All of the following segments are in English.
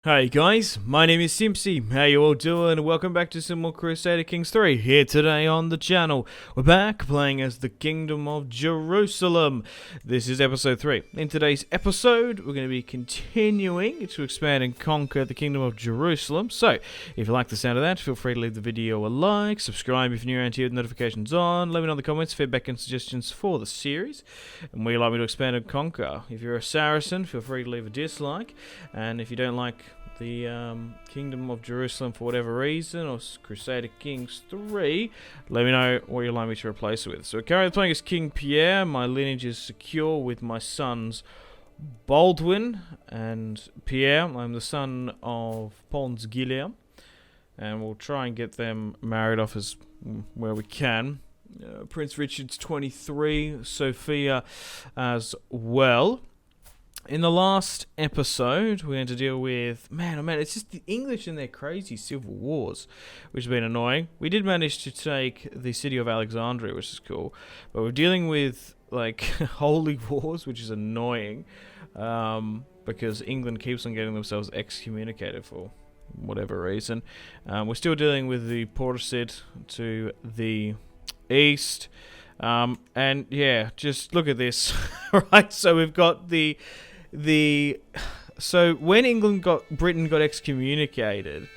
Hey guys, my name is Simpzy. How you all doing? Welcome back to some more Crusader Kings III here today on the channel. We're back playing as the Kingdom of Jerusalem. This is episode 3. In today's episode, we're going to be continuing to expand and conquer the Kingdom of Jerusalem. So, if you like the sound of that, feel free to leave the video a like, subscribe if you're new around here with notifications on, let me know in the comments feedback and suggestions for the series, and where you'd like me to expand and conquer. If you're a Saracen, feel free to leave a dislike, and if you don't like the Kingdom of Jerusalem for whatever reason, or Crusader Kings III, let me know what you'd like me to replace it with. So currently playing as King Pierre. My lineage is secure with my sons Baldwin and Pierre. I'm the son of Pons Guillaume, and we'll try and get them married off as where we can. Prince Richard's 23, Sophia as well. In the last episode, we're going to deal with, man, it's just the English and their crazy civil wars, which has been annoying. We did manage to take the city of Alexandria, which is cool, but we're dealing with, like, holy wars, which is annoying, because England keeps on getting themselves excommunicated for whatever reason. We're still dealing with the Portucid to the east, and yeah, just look at this, right? So we've got so when Britain got excommunicated,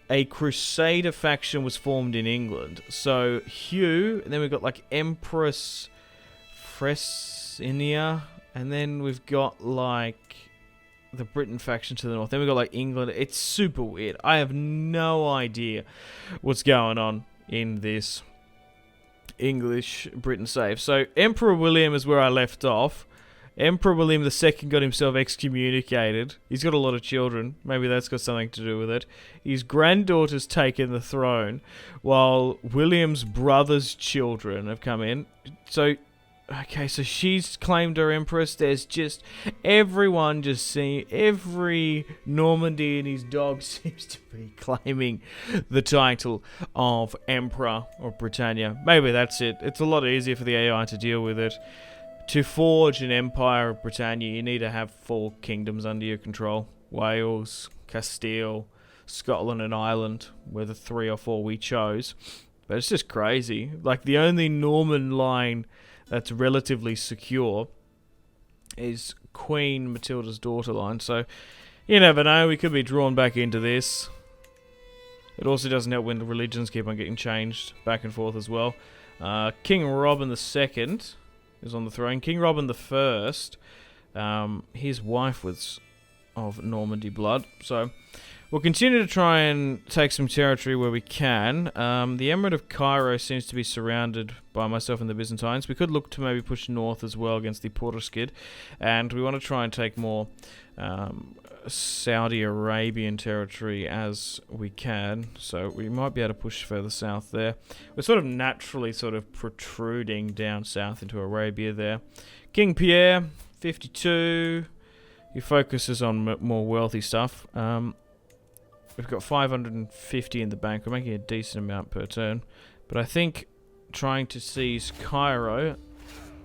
a Crusader faction was formed in England. So Hugh, and then we've got like Empress Fresinia, and then we've got like the Britain faction to the north. Then we've got like England. It's super weird. I have no idea what's going on in this English Britain save. So Emperor William is where I left off. Emperor William II got himself excommunicated. He's got a lot of children. Maybe that's got something to do with it. His granddaughter's taken the throne, while William's brother's children have come in. So, okay, so she's claimed her empress. There's just everyone just seeing, every Normandy and his dog seems to be claiming the title of Emperor of Britannia. Maybe that's it. It's a lot easier for the AI to deal with it. To forge an empire of Britannia, you need to have 4 kingdoms under your control. Wales, Castile, Scotland and Ireland were the 3 or 4 we chose. But it's just crazy. Like, the only Norman line that's relatively secure is Queen Matilda's daughter line. So, you never know, we could be drawn back into this. It also doesn't help when the religions keep on getting changed back and forth as well. King Robin II is on the throne. King Robin I, his wife was of Normandy blood. So we'll continue to try and take some territory where we can. The Emirate of Cairo seems to be surrounded by myself and the Byzantines. We could look to maybe push north as well against the Portucid. And we want to try and take more Saudi Arabian territory as we can. So we might be able to push further south there. We're sort of naturally sort of protruding down south into Arabia there. King Pierre, 52. He focuses on more wealthy stuff. We've got 550 in the bank. We're making a decent amount per turn. But I think trying to seize Cairo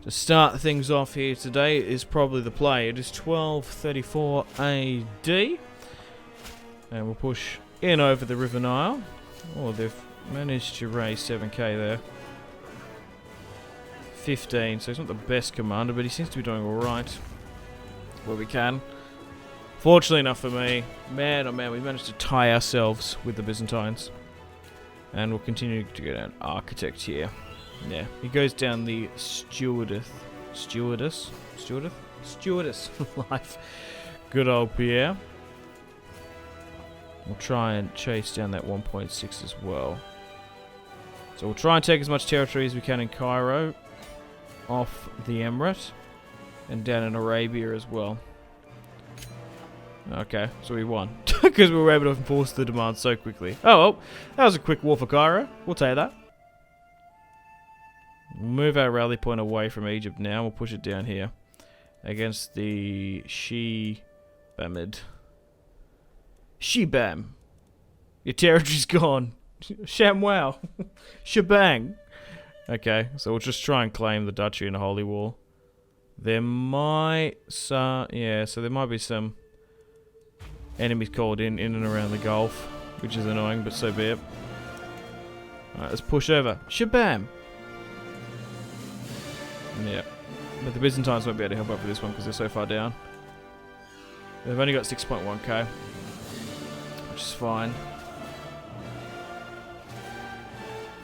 to start things off here today is probably the play. It is 1234 AD. And we'll push in over the River Nile. Oh, they've managed to raise 7k there. 15, so he's not the best commander, but he seems to be doing alright where we can. Fortunately enough for me, man oh man, we managed to tie ourselves with the Byzantines. And we'll continue to get an architect here. Yeah, he goes down the stewardess life. Good old Pierre. We'll try and chase down that 1.6 as well. So we'll try and take as much territory as we can in Cairo, off the Emirate, and down in Arabia as well. Okay, so we won. Because we were able to enforce the demand so quickly. Oh, well, that was a quick war for Cairo. We'll take that. We'll move our rally point away from Egypt now. We'll push it down here against the Shibamid. Shibam. Your territory's gone. Shamwow. Shebang. Okay, so we'll just try and claim the duchy in a holy war. There might... yeah, so there might be some enemies called in and around the Gulf, which is annoying, but so be it. Alright, let's push over. Shabam! Yeah. But the Byzantines won't be able to help out with this one because they're so far down. They've only got 6.1k, which is fine.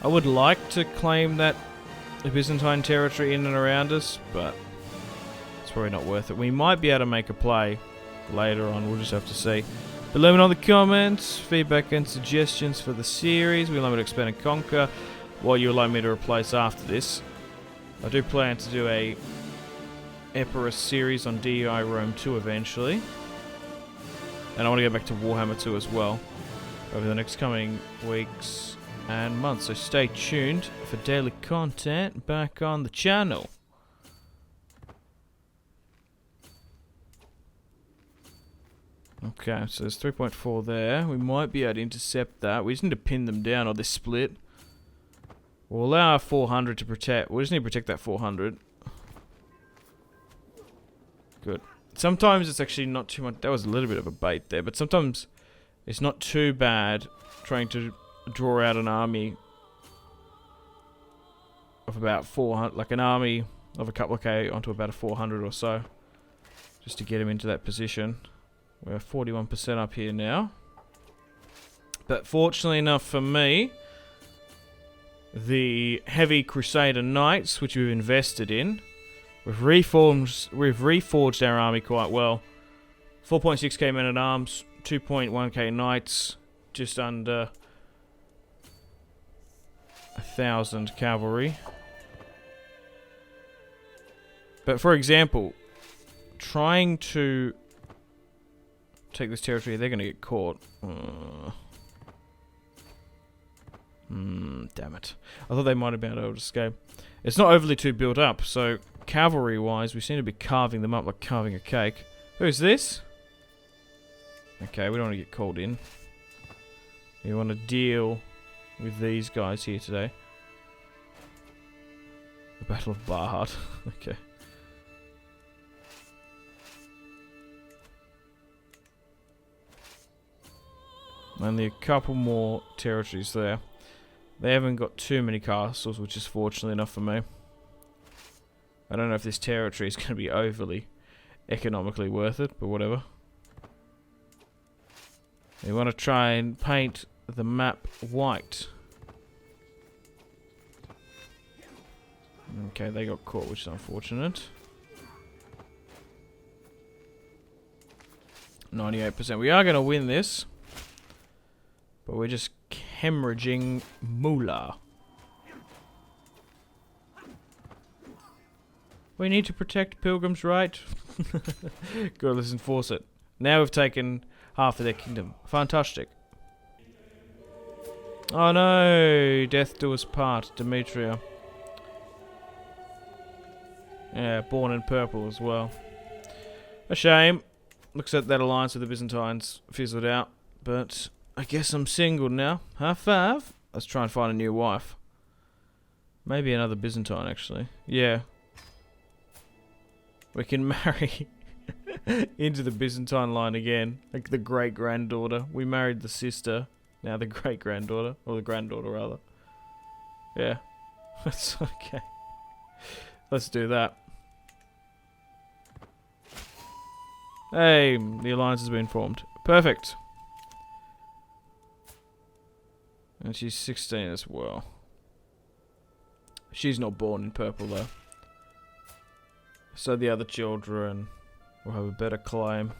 I would like to claim that the Byzantine territory in and around us, but it's probably not worth it. We might be able to make a play later on, we'll just have to see. But let me know in the comments, feedback and suggestions for the series. We'll like me to expand and conquer, what you would like me to replace after this. I do plan to do a Epirus series on DEI Rome 2 eventually. And I want to go back to Warhammer 2 as well over the next coming weeks and months. So stay tuned for daily content back on the channel. Okay, so there's 3.4 there. We might be able to intercept that. We just need to pin them down or they split. We'll allow our 400 to protect. We just need to protect that 400. Good. Sometimes it's actually not too much. That was a little bit of a bait there, but sometimes it's not too bad trying to draw out an army of about 400, like an army of a couple of K onto about a 400 or so, just to get him into that position. We're 41% up here now. But fortunately enough for me, the heavy Crusader Knights, which we've invested in, we've reforged our army quite well. 4.6k men at arms, 2.1k knights, just under 1,000 cavalry. But for example, trying to take this territory, they're going to get caught. Damn it. I thought they might have been able to escape. It's not overly too built up, so cavalry-wise, we seem to be carving them up like carving a cake. Who's this? Okay, we don't want to get called in. We want to deal with these guys here today. The Battle of Barhart. Okay. Only a couple more territories there. They haven't got too many castles, which is fortunately enough for me. I don't know if this territory is going to be overly economically worth it, but whatever. We want to try and paint the map white. Okay, they got caught, which is unfortunate. 98%. We are going to win this. But we're just hemorrhaging moolah. We need to protect Pilgrim's right. Good, let's enforce it. Now we've taken half of their kingdom. Fantastic. Oh no! Death do us part, Demetria. Yeah, born in purple as well. A shame. Looks like that alliance with the Byzantines fizzled out, but I guess I'm single now. High five. Let's try and find a new wife. Maybe another Byzantine, actually. Yeah. We can marry into the Byzantine line again. Like the great-granddaughter. We married the sister. Now the great-granddaughter. Or the granddaughter, rather. Yeah. That's okay. Let's do that. Hey, the alliance has been formed. Perfect. And she's 16 as well. She's not born in purple though. So the other children will have a better claim.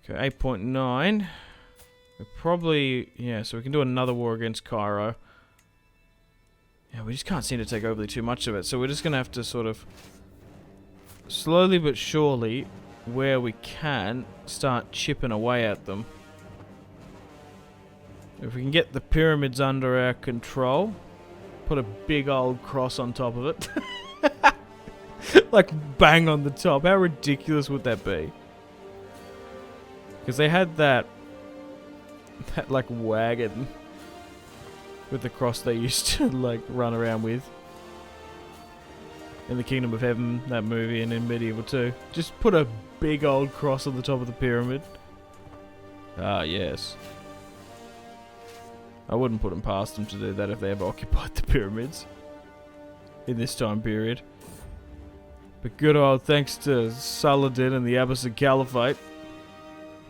Okay, 8.9. We're probably... yeah, so we can do another war against Cairo. Yeah, we just can't seem to take overly too much of it. So we're just going to have to sort of... slowly but surely... where we can, start chipping away at them. If we can get the pyramids under our control, put a big old cross on top of it. Like bang on the top. How ridiculous would that be? Because they had that like wagon with the cross they used to like run around with. in the Kingdom of Heaven, that movie, and in Medieval 2. Just put a big old cross on the top of the pyramid. Ah, yes. I wouldn't put them past them to do that if they ever occupied the pyramids in this time period. But good old thanks to Saladin and the Abbasid Caliphate,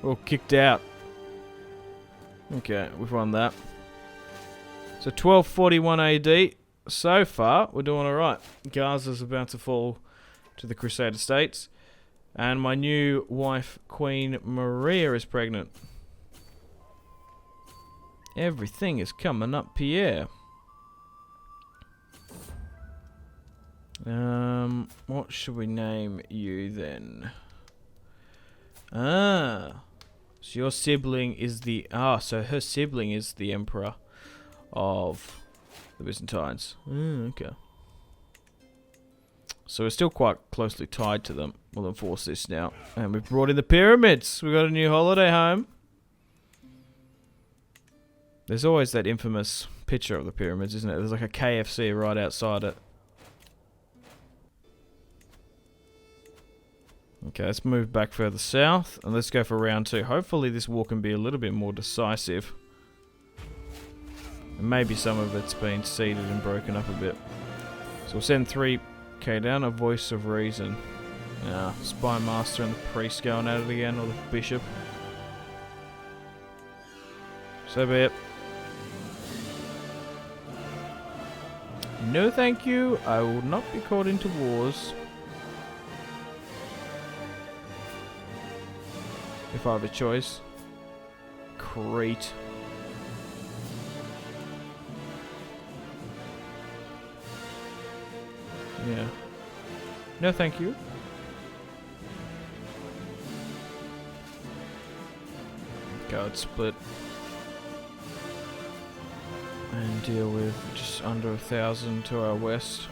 we're all kicked out. Okay, we've won that. So 1241 AD. So far, we're doing alright. Gaza's about to fall to the Crusader states. And my new wife, Queen Maria, is pregnant. Everything is coming up, Pierre. What should we name you then? Ah. So your sibling is the... so her sibling is the Emperor of the Byzantines. Okay. So we're still quite closely tied to them. We'll enforce this now. And we've brought in the pyramids. We've got a new holiday home. There's always that infamous picture of the pyramids, isn't it? There's like a KFC right outside it. Okay, let's move back further south. And let's go for round 2. Hopefully this war can be a little bit more decisive. And maybe some of it's been seeded and broken up a bit. So we'll send 3k down. A voice of reason. Spy master and the priest going at it again. Or the bishop. So be it. No thank you. I will not be caught into wars. If I have a choice. Crete. Yeah. No thank you. God split. And deal with just under 1,000 to our west.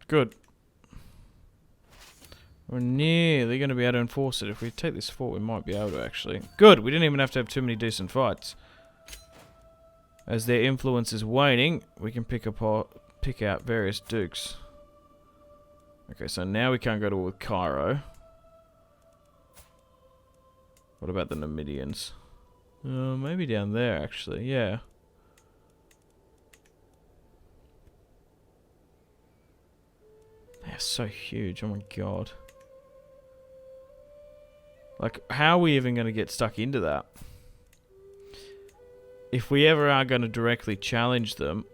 Good. We're nearly going to be able to enforce it. If we take this fort, we might be able to actually. Good, we didn't even have to have too many decent fights. As their influence is waning, we can pick out various dukes. Okay, so now we can't go to war with Cairo. What about the Numidians? Maybe down there, actually. Yeah. They're so huge. Oh my god. Like, how are we even going to get stuck into that? If we ever are going to directly challenge them,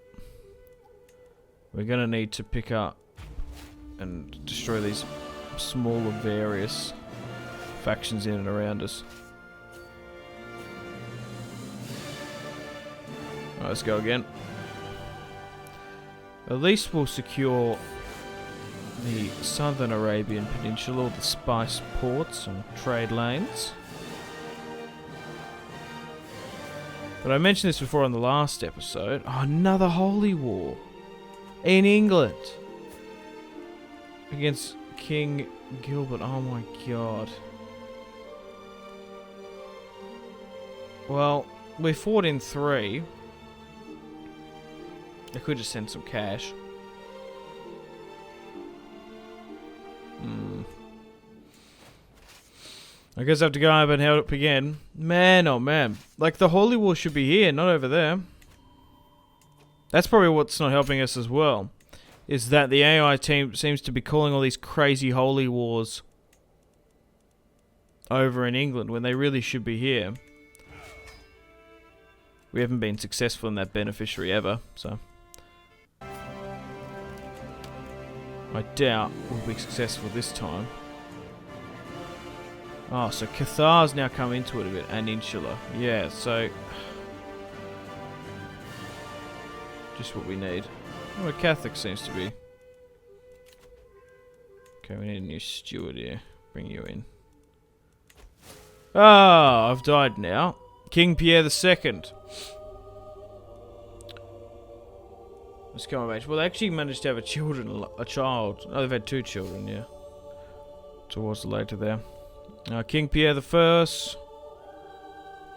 we're going to need to pick up and destroy these smaller various factions in and around us. Alright, let's go again. At least we'll secure the southern Arabian Peninsula, the spice ports and trade lanes. But I mentioned this before on the last episode. Oh, another holy war in England against King Gilbert. Oh my god. Well, we fought in 3. I could just send some cash. I guess I have to go over and help again. Man, oh man. Like, the holy war should be here, not over there. That's probably what's not helping us as well. Is that the AI team seems to be calling all these crazy holy wars over in England when they really should be here. We haven't been successful in that beneficiary ever, so I doubt we'll be successful this time. Oh, so Cathar's now come into it a bit, and Insula. Yeah, so just what we need. Oh, a Catholic seems to be. Okay, we need a new steward here. Bring you in. Ah, I've died now. King Pierre II. Let's come of age. Well, they actually managed to have a child. Oh, they've had 2 children, yeah. Towards the later there. King Pierre I,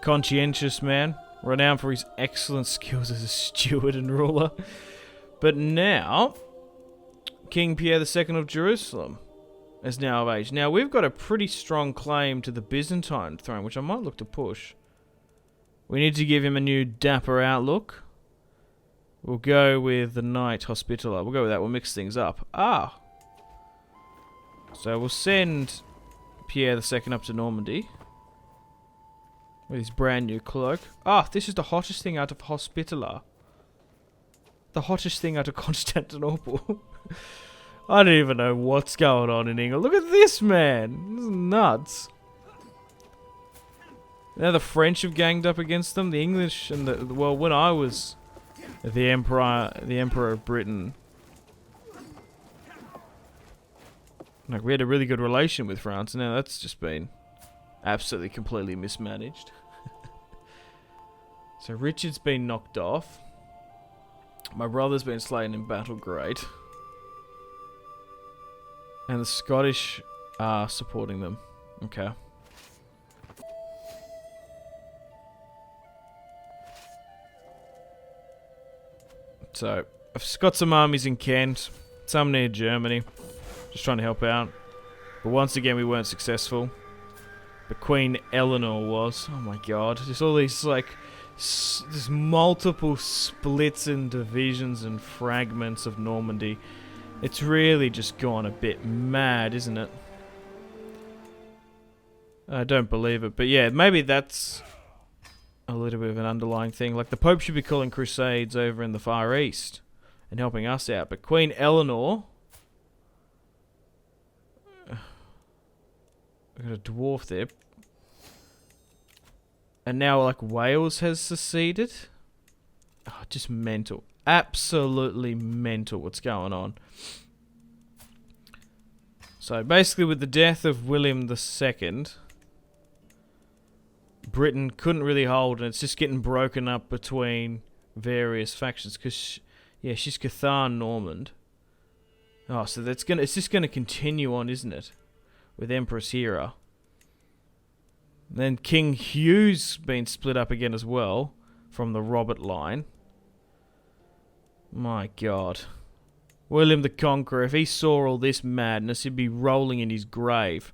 conscientious man, renowned for his excellent skills as a steward and ruler. But now, King Pierre II of Jerusalem is now of age. Now, we've got a pretty strong claim to the Byzantine throne, which I might look to push. We need to give him a new dapper outlook. We'll go with the Knight Hospitaller. We'll go with that. We'll mix things up. So we'll send Pierre II up to Normandy with his brand new cloak. This is the hottest thing out of Hospitaller. The hottest thing out of Constantinople. I don't even know what's going on in England. Look at this, man. This is nuts. Now the French have ganged up against them. The English and well, when I was the Emperor of Britain, like, we had a really good relation with France. Now that's just been absolutely completely mismanaged. So Richard's been knocked off. My brother's been slain in battle. Great. And the Scottish are supporting them. Okay. So, I've got some armies in Kent, some near Germany, just trying to help out. But once again, we weren't successful. But Queen Eleanor was. Oh my god. Just all these, like, there's multiple splits and divisions and fragments of Normandy. It's really just gone a bit mad, isn't it? I don't believe it. But yeah, maybe that's a little bit of an underlying thing. Like, the Pope should be calling crusades over in the Far East and helping us out. But Queen Eleanor... We've got a dwarf there. And now, like, Wales has seceded. Oh, just mental. Absolutely mental what's going on. So, basically, with the death of William II... Britain couldn't really hold, and it's just getting broken up between various factions. Because, yeah, she's Cathan Normand. Oh, so it's just gonna continue on, isn't it? With Empress Hera. Then King Hugh's been split up again as well from the Robert line. My God, William the Conqueror. If he saw all this madness, he'd be rolling in his grave.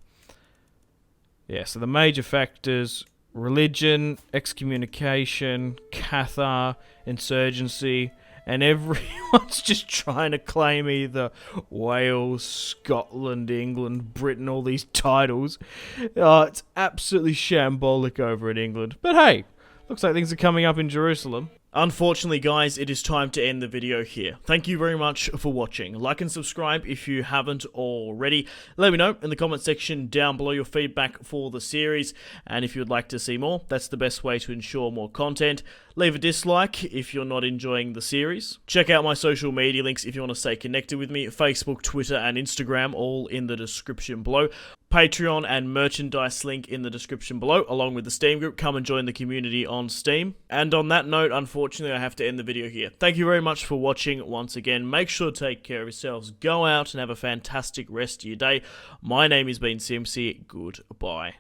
Yeah. So the major factors. Religion, excommunication, Cathar, insurgency, and everyone's just trying to claim either Wales, Scotland, England, Britain, all these titles. It's absolutely shambolic over in England. But hey, looks like things are coming up in Jerusalem. Unfortunately, guys, it is time to end the video here. Thank you very much for watching. Like and subscribe if you haven't already. Let me know in the comment section down below your feedback for the series. And if you'd like to see more, that's the best way to ensure more content. Leave a dislike if you're not enjoying the series. Check out my social media links if you want to stay connected with me. Facebook, Twitter, and Instagram, all in the description below. Patreon and merchandise link in the description below, along with the Steam group. Come and join the community on Steam. And on that note, unfortunately, I have to end the video here. Thank you very much for watching once again. Make sure to take care of yourselves. Go out and have a fantastic rest of your day. My name has been Simpzy. Goodbye.